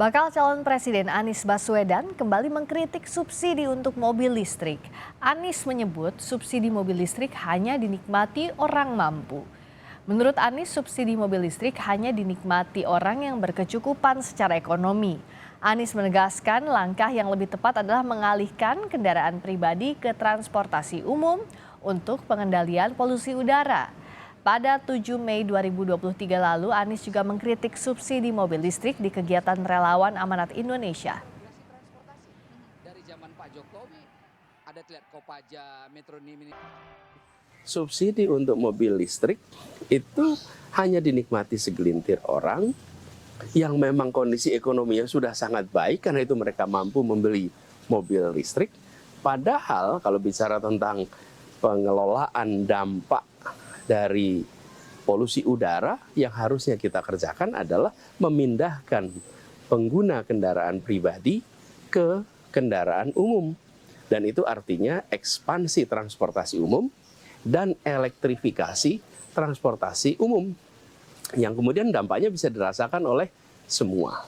Bakal calon Presiden Anies Baswedan kembali mengkritik subsidi untuk mobil listrik. Anies menyebut subsidi mobil listrik hanya dinikmati orang mampu. Menurut Anies, subsidi mobil listrik hanya dinikmati orang yang berkecukupan secara ekonomi. Anies menegaskan langkah yang lebih tepat adalah mengalihkan kendaraan pribadi ke transportasi umum untuk pengendalian polusi udara. Pada 7 Mei 2023 lalu, Anies juga mengkritik subsidi mobil listrik di kegiatan relawan Amanat Indonesia. Dari zaman Pak Jokowi, ada lihat Kopaja, Metronim ini. Subsidi untuk mobil listrik itu hanya dinikmati segelintir orang yang memang kondisi ekonominya sudah sangat baik, karena itu mereka mampu membeli mobil listrik. Padahal kalau bicara tentang pengelolaan dampak dari polusi udara, yang harusnya kita kerjakan adalah memindahkan pengguna kendaraan pribadi ke kendaraan umum. Dan itu artinya ekspansi transportasi umum dan elektrifikasi transportasi umum, yang kemudian dampaknya bisa dirasakan oleh semua.